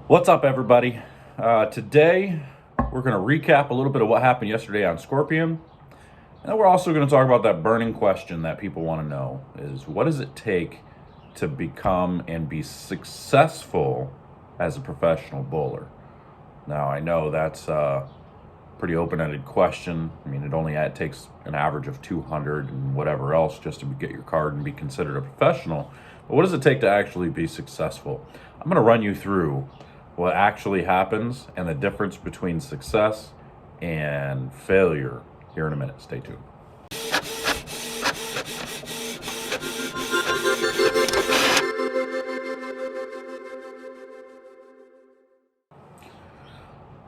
What's up, everybody? Today, we're going to recap a little bit of what happened yesterday on Scorpion. And then we're also going to talk about that burning question that people want to know is what does it take to become and be successful as a professional bowler? Now, I know that's a pretty open-ended question. I mean, it takes an average of 200 and whatever else just to get your card and be considered a professional. But what does it take to actually be successful? I'm going to run you through what actually happens and the difference between success and failure here in a minute. Stay tuned.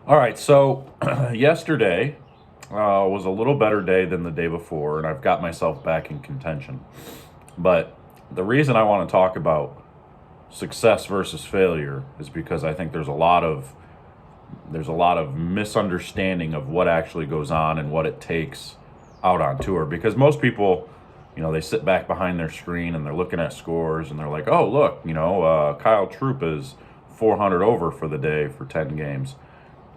All right, so yesterday was a little better day than the day before, and I've got myself back in contention. But the reason I want to talk about success versus failure is because I think there's a lot of misunderstanding of what actually goes on and what it takes out on tour. Because most people, they sit back behind their screen and they're looking at scores and they're like, oh, look, Kyle Troop is 400 over for the day for 10 games.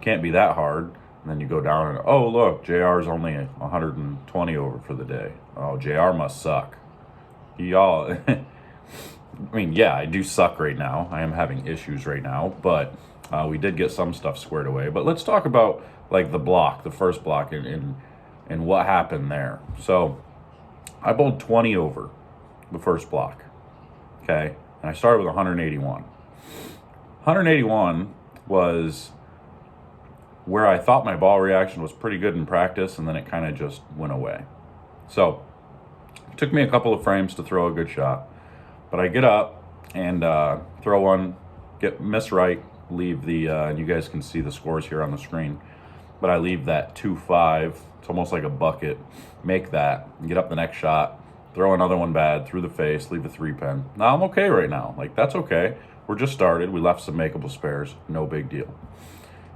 Can't be that hard. And then you go down and, oh, look, JR's only 120 over for the day. Oh, JR must suck. Y'all... I mean, yeah, I do suck right now. I am having issues right now, but we did get some stuff squared away. But let's talk about like the first block, and what happened there. So I bowled 20 over the first block, okay, and I started with 181. 181 was where I thought my ball reaction was pretty good in practice, and then it kind of just went away. So it took me a couple of frames to throw a good shot. But I get up and throw one, miss right, leave the, and you guys can see the scores here on the screen, but I leave that 2-5, it's almost like a bucket, make that, get up the next shot, throw another one bad, through the face, leave a 3-pin. Now I'm okay right now, like that's okay. We're just started, we left some makeable spares, no big deal.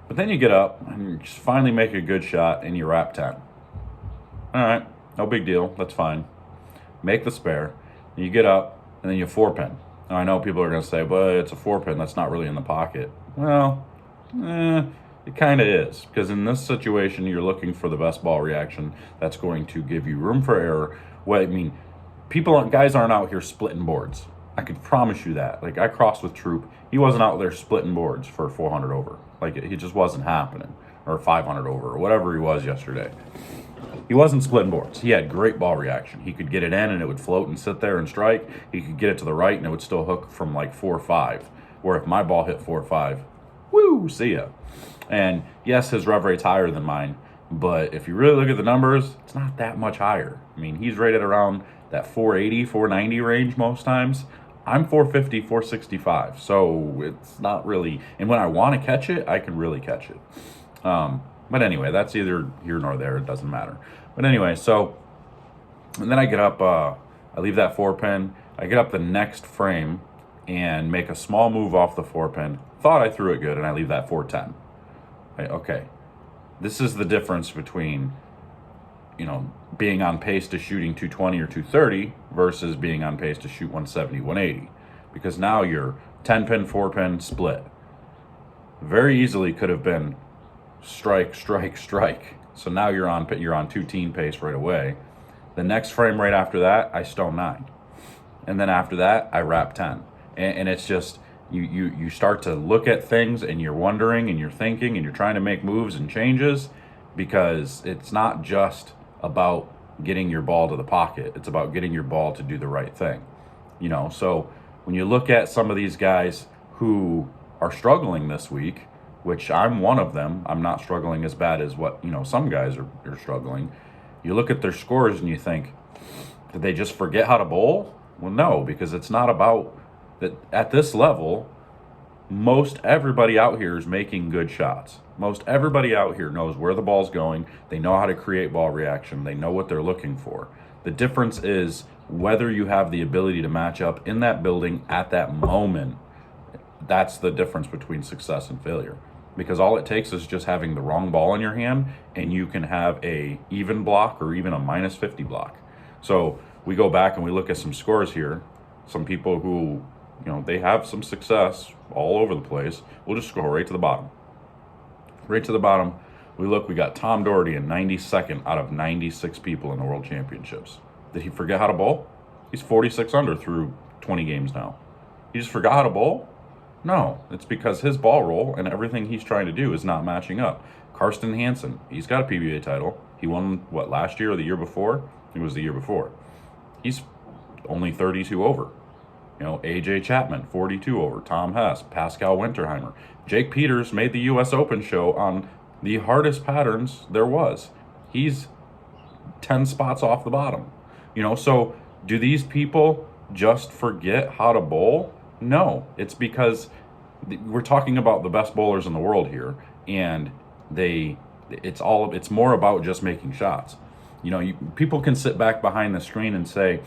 But then you get up and you just finally make a good shot and you wrap 10. All right, no big deal, that's fine. Make the spare, you get up, and then you 4-pin. Now, I know people are going to say, but it's a 4-pin, that's not really in the pocket. Well, it kind of is, because in this situation, you're looking for the best ball reaction that's going to give you room for error. Well, I mean, guys aren't out here splitting boards. I could promise you that. Like, I crossed with Troop. He wasn't out there splitting boards for 400 over. Like, it just wasn't happening. Or 500 over, or whatever he was yesterday. He wasn't splitting boards. He had great ball reaction. He could get it in and it would float and sit there and strike. He could get it to the right and it would still hook from like 4-5. Where if my ball hit 4-5, woo, see ya. And yes, his rev rate's higher than mine, but if you really look at the numbers, it's not that much higher. I mean, he's rated around that 480, 490 range most times. I'm 450, 465, so it's not really, and when I want to catch it, I can really catch it. But anyway, that's either here nor there. It doesn't matter. But anyway, so, and then I get up, I leave that 4-pin. I get up the next frame and make a small move off the 4-pin. Thought I threw it good, and I leave that 410. Okay, this is the difference between, being on pace to shooting 220 or 230 versus being on pace to shoot 170, 180. Because now your 10-pin, 4-pin split very easily could have been strike, strike, strike. So now you're on 2 pace right away. The next frame right after that, I stone 9. And then after that, I wrap 10. And it's just, you start to look at things and you're wondering and you're thinking and you're trying to make moves and changes, because it's not just about getting your ball to the pocket. It's about getting your ball to do the right thing. So when you look at some of these guys who are struggling this week, which I'm one of them. I'm not struggling as bad as what, some guys are struggling. You look at their scores and you think, did they just forget how to bowl? Well, no, because it's not about that. At this level, most everybody out here is making good shots. Most everybody out here knows where the ball's going. They know how to create ball reaction. They know what they're looking for. The difference is whether you have the ability to match up in that building at that moment. That's the difference between success and failure. Because all it takes is just having the wrong ball in your hand, and you can have a even block or even a -50 block. So we go back and we look at some scores here. Some people who they have some success all over the place. We'll just scroll right to the bottom. Right to the bottom, we got Tom Doherty in 92nd out of 96 people in the World Championships. Did he forget how to bowl? He's 46 under through 20 games now. He just forgot how to bowl? No, it's because his ball roll and everything he's trying to do is not matching up. Karsten Hansen, he's got a PBA title. He won, last year or the year before? It was the year before. He's only 32 over. AJ Chapman, 42 over. Tom Hess, Pascal Winterheimer. Jake Peters made the U.S. Open show on the hardest patterns there was. He's 10 spots off the bottom. So do these people just forget how to bowl? No, it's because we're talking about the best bowlers in the world here, and it's more about just making shots. People can sit back behind the screen and say,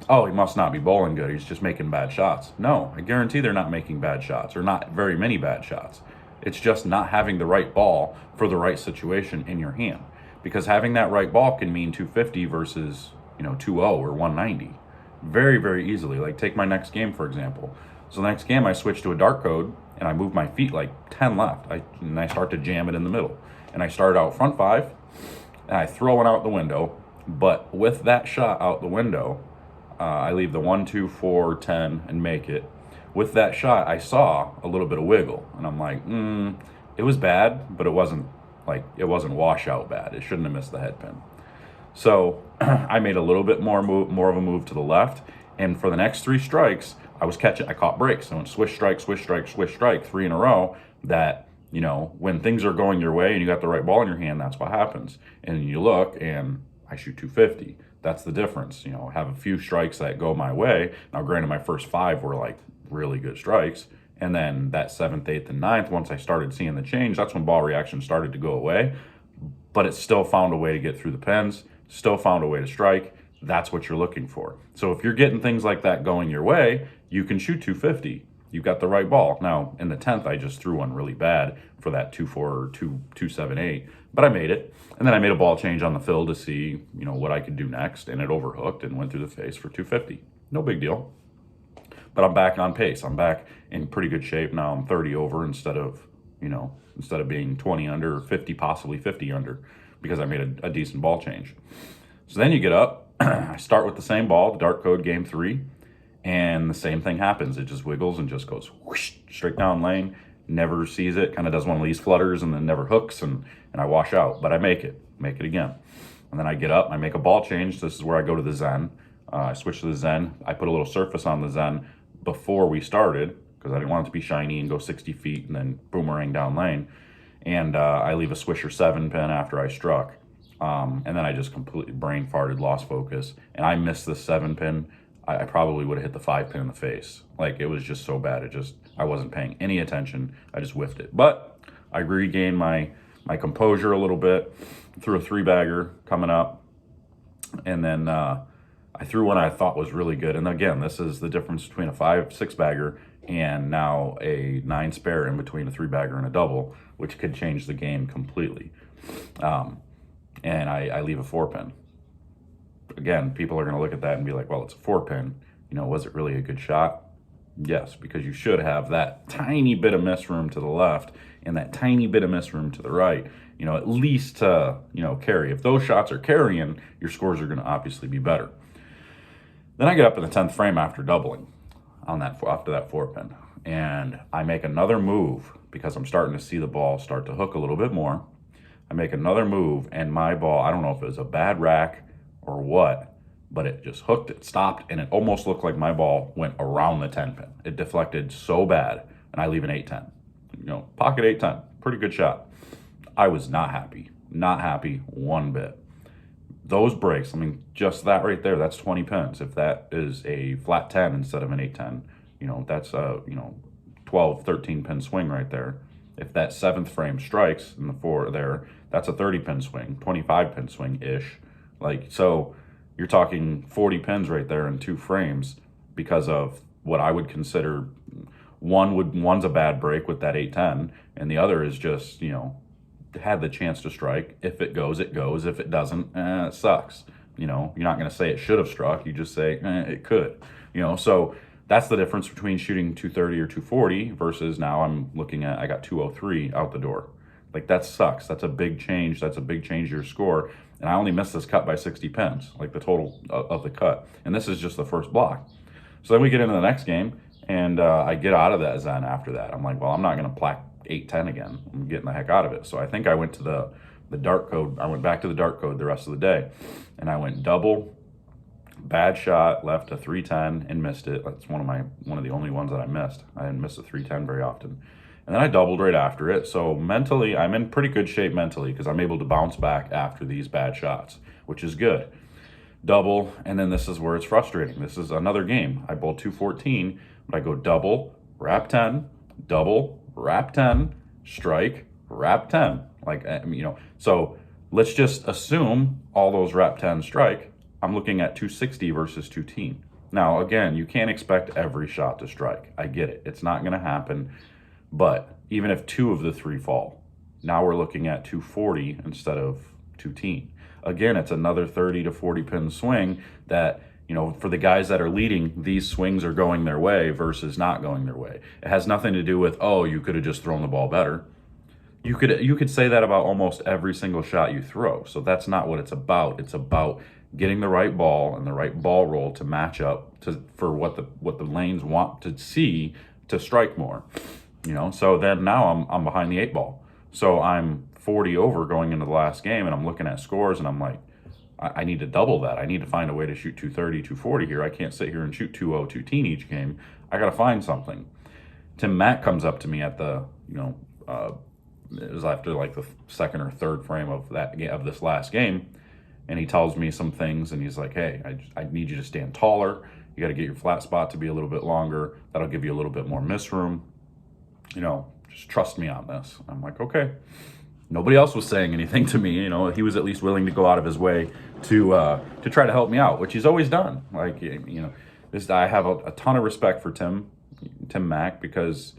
oh, he must not be bowling good, he's just making bad shots. No, I guarantee they're not making bad shots, or not very many bad shots. It's just not having the right ball for the right situation in your hand. Because having that right ball can mean 250 versus 2-0 or 190 very, very easily. Like, take my next game, for example. So the next game I switch to a dart code and I move my feet like 10 left, and I start to jam it in the middle. And I start out front 5 and I throw it out the window. But with that shot out the window, I leave the 1, 2, 4, 10 and make it. With that shot, I saw a little bit of wiggle, and I'm like, it was bad, but it wasn't washout bad. It shouldn't have missed the head pin. So I made a little bit more of a move to the left, and for the next 3 strikes, I caught breaks. I went swish strike, swish strike, swish strike, 3 in a row. That, when things are going your way and you got the right ball in your hand, that's what happens. And you look, and I shoot 250. That's the difference. I have a few strikes that go my way. Now, granted, my first 5 were like really good strikes. And then that 7th, 8th, and 9th, once I started seeing the change, that's when ball reaction started to go away. But it still found a way to get through the pins, still found a way to strike. That's what you're looking for. So if you're getting things like that going your way, you can shoot 250. You've got the right ball. Now, in the 10th, I just threw one really bad for that 2-4 or 2-7-8, but I made it. And then I made a ball change on the fill to see, what I could do next, and it overhooked and went through the face for 250. No big deal. But I'm back on pace. I'm back in pretty good shape now. I'm 30 over instead of being 20 under or 50, possibly 50 under, because I made a decent ball change. So then you get up, I start with the same ball, the dart code game 3, and the same thing happens. It just wiggles and just goes whoosh, straight down lane, never sees it, kind of does one of these flutters and then never hooks, and I wash out. But I make it again. And then I get up, I make a ball change. This is where I go to the Zen. I switch to the Zen. I put a little surface on the Zen before we started, because I didn't want it to be shiny and go 60 feet and then boomerang down lane. And I leave a Swisher 7 pin after I struck. And then I just completely brain farted, lost focus. And I missed the 7 pin. I probably would have hit the 5 pin in the face. Like, it was just so bad. I wasn't paying any attention. I just whiffed it. But I regained my composure a little bit. Threw a 3-bagger coming up. And then I threw one I thought was really good. And again, this is the difference between a 5-6-bagger and now a 9 spare in between a 3-bagger and a double, which could change the game completely. And I leave a 4-pin. Again, people are going to look at that and be like, well, it's a 4-pin. Was it really a good shot? Yes, because you should have that tiny bit of miss room to the left and that tiny bit of miss room to the right, at least to, carry. If those shots are carrying, your scores are going to obviously be better. Then I get up in the 10th frame after doubling after that 4-pin, and I make another move because I'm starting to see the ball start to hook a little bit more. I make another move, and my ball, I don't know if it was a bad rack or what, but it just hooked, it stopped, and it almost looked like my ball went around the 10-pin. It deflected so bad, and I leave an 8-10. Pocket 8-10, pretty good shot. I was not happy one bit. Those breaks, just that right there, that's 20 pins. If that is a flat 10 instead of an 8-10, that's a 12, 13 pin swing right there. If that 7th frame strikes in the 4 there, that's a 30 pin swing, 25 pin swing ish. So you're talking 40 pins right there in 2 frames because of what I would consider one's a bad break with that 8-10, and the other is just, had the chance to strike. If it goes, it goes. If it doesn't, it sucks. You're not going to say it should have struck. You just say, it could. So that's the difference between shooting 230 or 240 versus now I'm looking at, I got 203 out the door. Like, that sucks. That's a big change. That's a big change to your score. And I only missed this cut by 60 pins, like the total of the cut. And this is just the first block. So then we get into the next game, and I get out of that Zen after that. I'm like, well, I'm not going to plaque 8-10 again. I'm getting the heck out of it. So I think I went to the dark code. I went back to the dark code the rest of the day. And I went double, bad shot, left a 310 and missed it. That's one of the only ones that I missed. I didn't miss a 310 very often. And then I doubled right after it. So mentally, I'm in pretty good shape mentally because I'm able to bounce back after these bad shots, which is good. Double, and then this is where it's frustrating. This is another game. I bowled 214, but I go double, wrap 10, double, wrap 10, strike, wrap 10. Like, so let's just assume all those wrap 10 strike. I'm looking at 260 versus 210. Now, again, you can't expect every shot to strike. I get it. It's not going to happen. But even if 2 of the 3 fall, now we're looking at 240 instead of 210. Again, it's another 30 to 40 pin swing that, for the guys that are leading, these swings are going their way versus not going their way. It has nothing to do with, oh, you could have just thrown the ball better. You could say that about almost every single shot you throw. So that's not what it's about. It's about getting the right ball and the right ball roll to match up for what the lanes want to see to strike more. So then now I'm behind the 8 ball. So I'm 40 over going into the last game, and I'm looking at scores, and I'm like, I need to double that. I need to find a way to shoot 230, 240 here. I can't sit here and shoot 2-0, 210 each game. I got to find something. Tim Mack comes up to me at the, it was after like the second or third frame of this last game, and he tells me some things, and he's like, hey, I need you to stand taller. You got to get your flat spot to be a little bit longer. That'll give you a little bit more miss room. Just trust me on this. I'm like, okay. Nobody else was saying anything to me. He was at least willing to go out of his way to try to help me out, which he's always done. Like, I have a ton of respect for Tim Mack because,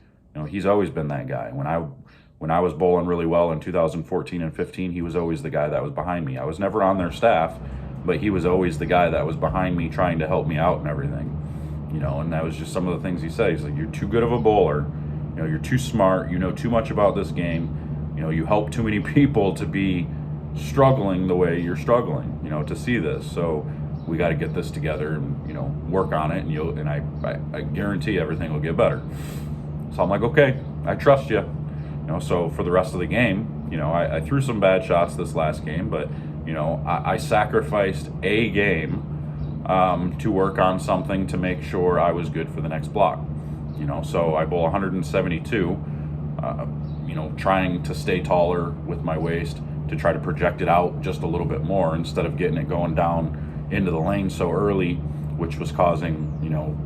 he's always been that guy. When I was bowling really well in 2014 and 15, he was always the guy that was behind me. I was never on their staff, but he was always the guy that was behind me trying to help me out and everything. And that was just some of the things he said. He's like, you're too good of a bowler. You're too smart. You know too much about this game. You help too many people to be struggling the way you're struggling, to see this. So we got to get this together and, work on it. And I guarantee everything will get better. So I'm like, okay, I trust you. So for the rest of the game, I threw some bad shots this last game, but, I sacrificed a game to work on something to make sure I was good for the next block. So I bowl 172, trying to stay taller with my waist to try to project it out just a little bit more instead of getting it going down into the lane so early, which was causing,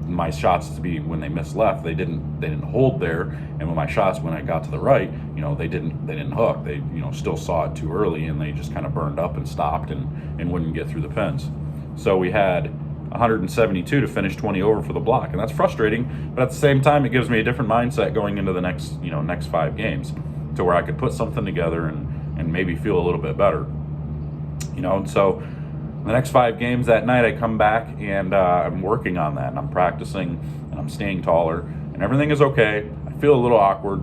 my shots to be, when they missed left, they didn't hold there. And when my shots, when I got to the right, they didn't hook. They, still saw it too early, and they just kind of burned up and stopped and wouldn't get through the pins. So we had 172 to finish 20 over for the block, and that's frustrating, but at the same time it gives me a different mindset going into the next 5 games to where I could put something together and maybe feel a little bit better. So the next 5 games, that night I come back and I'm working on that, and I'm practicing and I'm staying taller, and everything is okay. I feel a little awkward,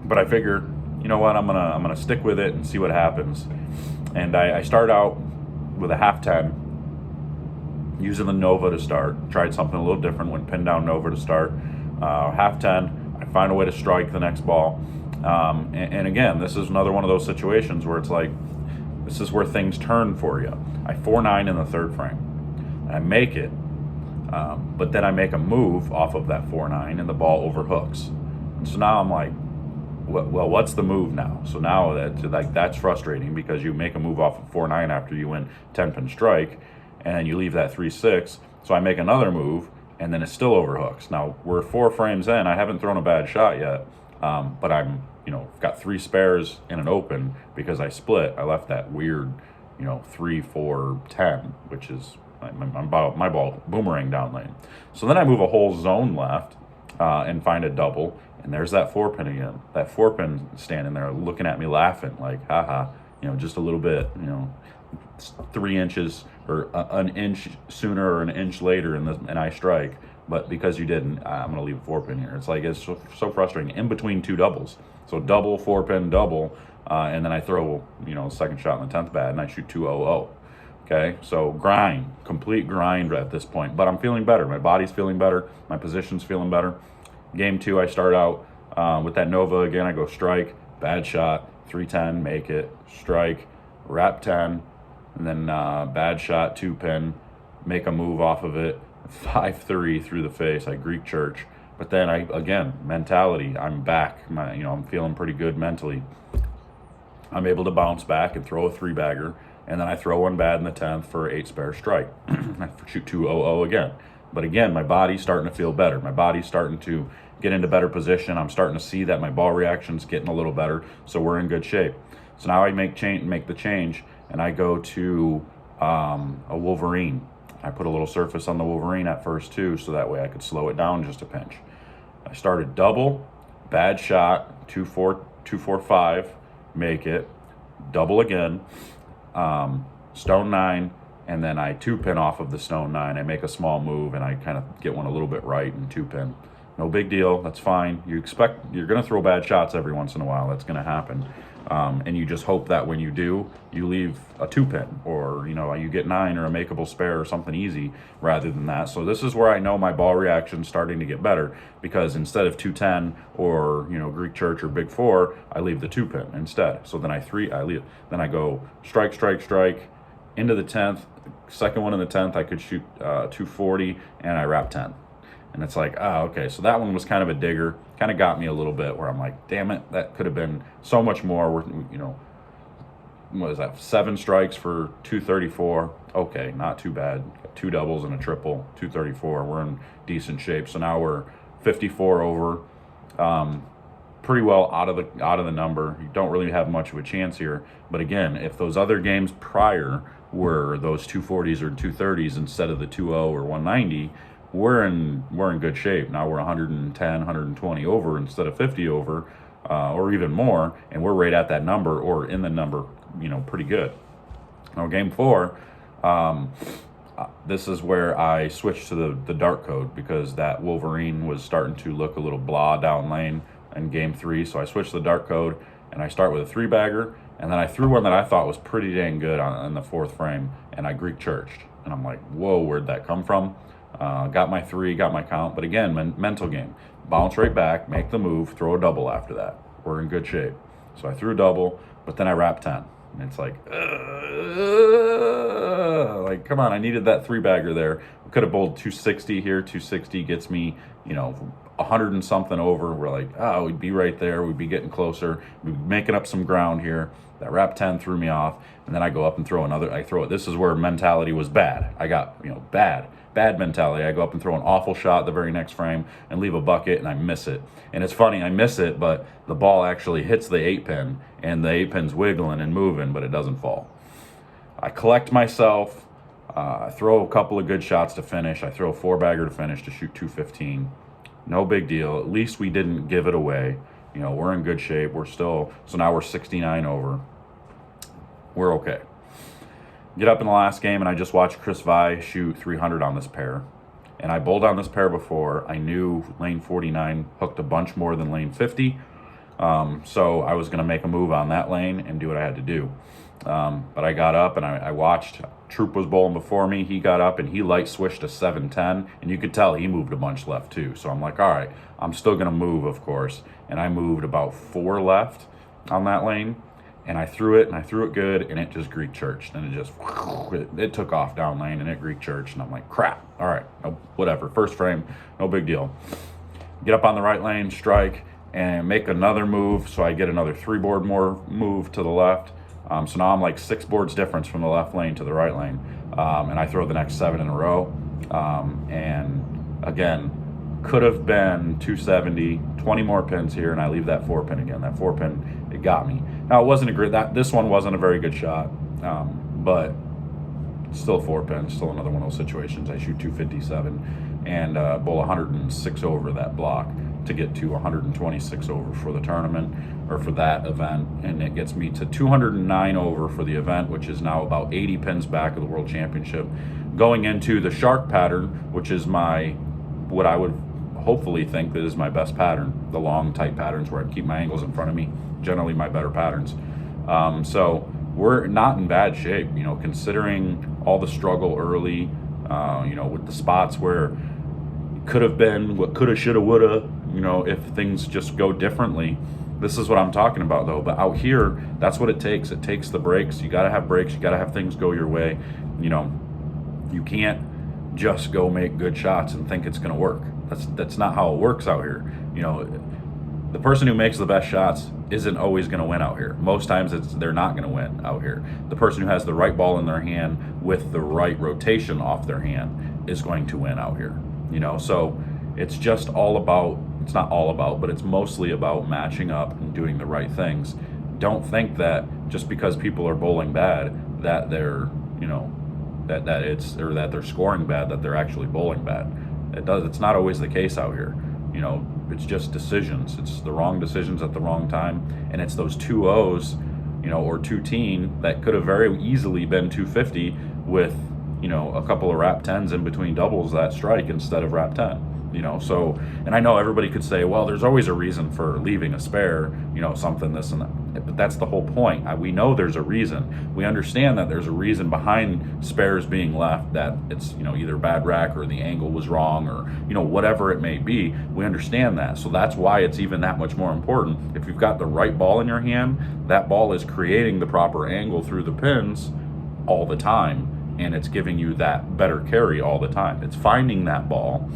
but I figure, I'm gonna stick with it and see what happens. And I start out with a half 10, using the Nova to start. Tried something a little different, went pin down Nova to start. Half 10, I find a way to strike the next ball. And again, this is another one of those situations where it's like, this is where things turn for you. I 4-9 in the third frame, and I make it, but then I make a move off of that 4-9, and the ball overhooks. And so now I'm like, well, what's the move now? So now that's frustrating because you make a move off of 4-9 after you win 10-pin strike, and you leave that 3-6. So I make another move, and then it still overhooks. Now we're 4 frames in. I haven't thrown a bad shot yet, but I'm, got 3 spares in an open because I split. I left that weird, 3-4-10, which is my ball boomerang down lane. So then I move a whole zone left and find a double, and there's that 4-pin again. That 4-pin standing there looking at me laughing like, haha, just a little bit, 3 inches or an inch sooner or an inch later, and I strike. but because you didn't, I'm going to leave a 4-pin here. It's like, it's so frustrating in between two doubles. So double, 4-pin, double, and then I throw, second shot in the 10th bad, and I shoot 2-0-0. Okay, so complete grind at this point. But I'm feeling better. My body's feeling better. My position's feeling better. Game 2, I start out with that Nova again. I go strike, bad shot, 3-10, make it, strike, wrap 10, and then bad shot, 2-pin, make a move off of it, 5-3 through the face. I Greek church. But then mentality, I'm back. I'm feeling pretty good mentally. I'm able to bounce back and throw a 3-bagger, and then I throw one bad in the 10th for 8 spare strike. I shoot 2-0-0 again. But again, my body's starting to feel better. My body's starting to get into better position. I'm starting to see that my ball reaction's getting a little better, so we're in good shape. So now I make the change, and I go to a Wolverine. I put a little surface on the Wolverine at first too, so that way I could slow it down just a pinch. I started double, bad shot, 2-4-5, make it, double again, stone 9, and then I 2-pin off of the stone 9. I make a small move, and I kind of get one a little bit right and 2-pin. No big deal. That's fine. You're going to throw bad shots every once in a while. That's going to happen. And you just hope that when you do, you leave a 2-pin, or you get 9 or a makeable spare or something easy rather than that. So this is where I know my ball reaction's starting to get better, because instead of 2-10 or Greek church or big 4, I leave the 2-pin instead. So then then I go strike, strike, strike into the 10th. Second one in the 10th, I could shoot 240, and I wrap 10. And it's like, okay, so that one was kind of a digger. Kind of got me a little bit, where I'm like, damn it, that could have been so much more. What is that, 7 strikes for 234? Okay, not too bad. Got 2 doubles and a triple, 234. We're in decent shape. So now we're 54 over. Pretty well out of the number. You don't really have much of a chance here. But again, if those other games prior were those 240s or 230s instead of the 2-0 or 190, we're in good shape. Now we're 110, 120 over instead of 50 over, or even more, and we're right at that number or in the number, pretty good. Now game 4, this is where I switched to the dart code, because that Wolverine was starting to look a little blah down lane in game 3. So I switched to the dart code, and I start with a 3-bagger, and then I threw one that I thought was pretty dang good on the 4th frame, and I Greek churched. And I'm like, whoa, where'd that come from? Got my 3, got my count, but again, mental game. Bounce right back, make the move, throw a double after that. We're in good shape. So I threw a double, but then I wrapped 10. And it's like come on, I needed that 3-bagger there. We could have bowled 260 here. 260 gets me, 100 and something over. We're like, we'd be right there. We'd be getting closer. We'd be making up some ground here. That wrap 10 threw me off. And then I go up and throw another. I throw it. This is where mentality was bad. I got, bad mentality. I go up and throw an awful shot the very next frame and leave a bucket, and I miss it. And it's funny, I miss it, but the ball actually hits the 8-pin, and the 8-pin's wiggling and moving, but it doesn't fall. I collect myself. I throw a couple of good shots to finish. I throw a 4-bagger to finish to shoot 215. No big deal. At least we didn't give it away. We're in good shape. So now we're 69 over. We're okay. Get up in the last game, and I just watched Chris Vi shoot 300 on this pair. And I bowled on this pair before. I knew lane 49 hooked a bunch more than lane 50. So I was going to make a move on that lane and do what I had to do. But I got up, and I watched. Troop was bowling before me. He got up, and he light switched to 710. And you could tell he moved a bunch left too. So I'm like, all right, I'm still going to move, of course. And I moved about 4 left on that lane. And I threw it good, and it just Greek churched, and it took off down lane, and it Greek churched, and I'm like, crap, all right, whatever, first frame, no big deal. Get up on the right lane, strike, and make another move, so I get another 3-board more move to the left. So now I'm like 6 boards difference from the left lane to the right lane, and I throw the next 7 in a row, and again, could have been 270, 20 more pins here, and I leave that 4-pin again. That 4-pin, it got me. Now, it wasn't this one wasn't a very good shot, but still a 4-pin, still another one of those situations. I shoot 257 and bowl 106 over that block to get to 126 over for the tournament, or for that event, and it gets me to 209 over for the event, which is now about 80 pins back of the World Championship. Going into the shark pattern, which is my what I would hopefully think that is my best pattern, the long, tight patterns where I keep my angles in front of me, generally my better patterns. So we're not in bad shape, considering all the struggle early, with the spots where could have been what coulda, shoulda, woulda, if things just go differently. This is what I'm talking about, though. But out here, that's what it takes. It takes the breaks. You got to have breaks. You got to have things go your way. You can't just go make good shots and think it's going to work. That's not how it works out here. The person who makes the best shots isn't always going to win out here. Most times they're not going to win out here. The person who has the right ball in their hand with the right rotation off their hand is going to win out here. So it's just all about, it's not all about, but it's mostly about matching up and doing the right things. Don't think that just because people are bowling bad that they're, that they're scoring bad, that they're actually bowling bad. It's not always the case out here. It's just decisions. It's the wrong decisions at the wrong time. And it's those 2-0s, or 2-teen that could have very easily been 250 with, a couple of wrap 10s in between doubles that strike instead of wrap 10. So, and I know everybody could say, well, there's always a reason for leaving a spare, something, this and that. But that's the whole point. We know there's a reason. We understand that there's a reason behind spares being left, that it's, either bad rack or the angle was wrong or, whatever it may be. We understand that. So that's why it's even that much more important. If you've got the right ball in your hand, that ball is creating the proper angle through the pins all the time. And it's giving you that better carry all the time. It's finding that ball.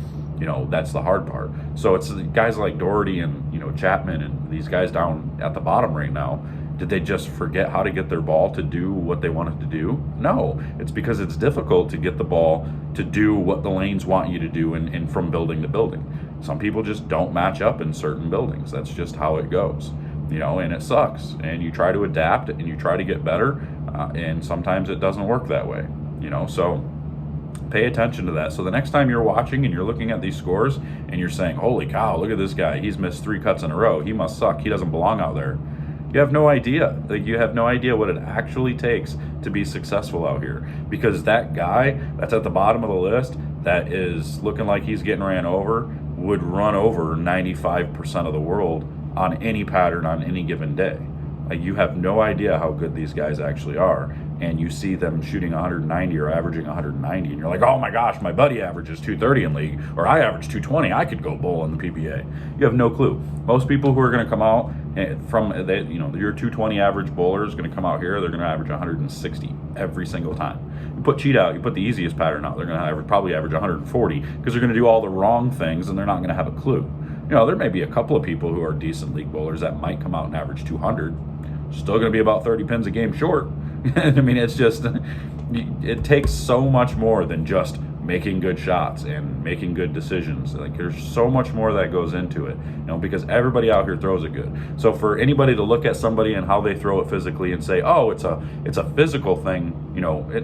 That's the hard part. So it's guys like Doherty and, Chapman and these guys down at the bottom right now. Did they just forget how to get their ball to do what they wanted to do? No, it's because it's difficult to get the ball to do what the lanes want you to do and from building to building. Some people just don't match up in certain buildings. That's just how it goes, and it sucks. And you try to adapt and you try to get better, and sometimes it doesn't work that way, so pay attention to that. So the next time you're watching and you're looking at these scores and you're saying, holy cow, look at this guy. He's missed 3 cuts in a row. He must suck. He doesn't belong out there. You have no idea. You have no idea what it actually takes to be successful out here. Because that guy that's at the bottom of the list that is looking like he's getting ran over would run over 95% of the world on any pattern on any given day. You have no idea how good these guys actually are. And you see them shooting 190 or averaging 190, and you're like, oh my gosh, my buddy averages 230 in league, or I average 220, I could go bowl in the PBA. You have no clue. Most people who are going to come out from, your 220 average bowler is going to come out here, they're going to average 160 every single time. You put cheat out, you put the easiest pattern out, they're going to probably average 140 because they're going to do all the wrong things and they're not going to have a clue. There may be a couple of people who are decent league bowlers that might come out and average 200, still going to be about 30 pins a game short. I mean, it's just, it takes so much more than just making good shots and making good decisions. Like, there's so much more that goes into it, because everybody out here throws it good. So for anybody to look at somebody and how they throw it physically and say, oh, it's a physical thing,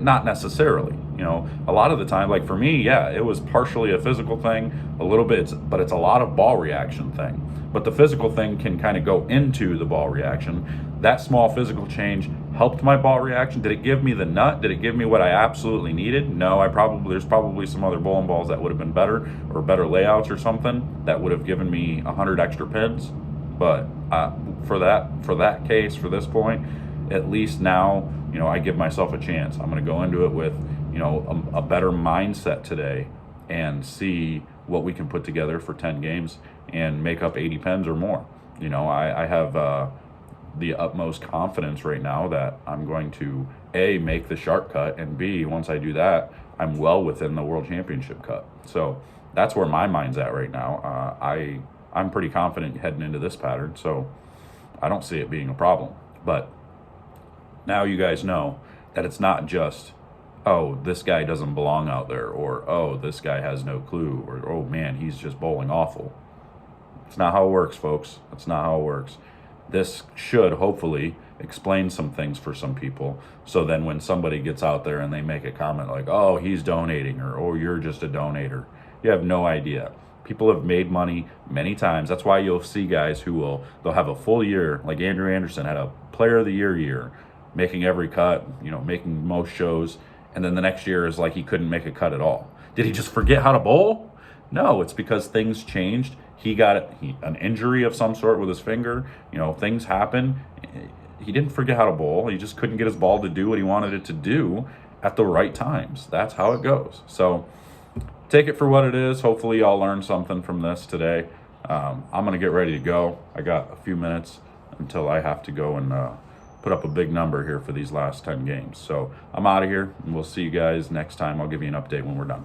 not necessarily. A lot of the time, like for me, yeah, it was partially a physical thing, a little bit, but it's a lot of ball reaction thing. But the physical thing can kind of go into the ball reaction. That small physical change helped my ball reaction. Did it give me the nut? Did it give me what I absolutely needed? No, there's probably some other bowling balls that would have been better, or better layouts or something that would have given me 100 extra pins. But for that case, for this point, at least now, I give myself a chance. I'm going to go into it with, a better mindset today and see what we can put together for 10 games and make up 80 pens or more. I have the utmost confidence right now that I'm going to A, make the sharp cut, and B, once I do that, I'm well within the World Championship cut. So that's where my mind's at right now. I'm pretty confident heading into this pattern, so I don't see it being a problem. But now you guys know that it's not just, oh, this guy doesn't belong out there, or oh, this guy has no clue, or oh man, he's just bowling awful. It's not how it works, folks. It's not how it works. This should hopefully explain some things for some people, so then when somebody gets out there and they make a comment like, oh, he's donating, or oh, you're just a donator, you have no idea. People have made money many times. That's why you'll see guys they'll have a full year, like Andrew Anderson had a player of the year, making every cut, making most shows, and then the next year is like he couldn't make a cut at all. Did he just forget how to bowl? No, it's because things changed. He got an injury of some sort with his finger. You know, things happen. He didn't forget how to bowl. He just couldn't get his ball to do what he wanted it to do at the right times. That's how it goes. So take it for what it is. Hopefully y'all learned something from this today. I'm going to get ready to go. I got a few minutes until I have to go and put up a big number here for these last 10 games. So I'm out of here, and we'll see you guys next time. I'll give you an update when we're done.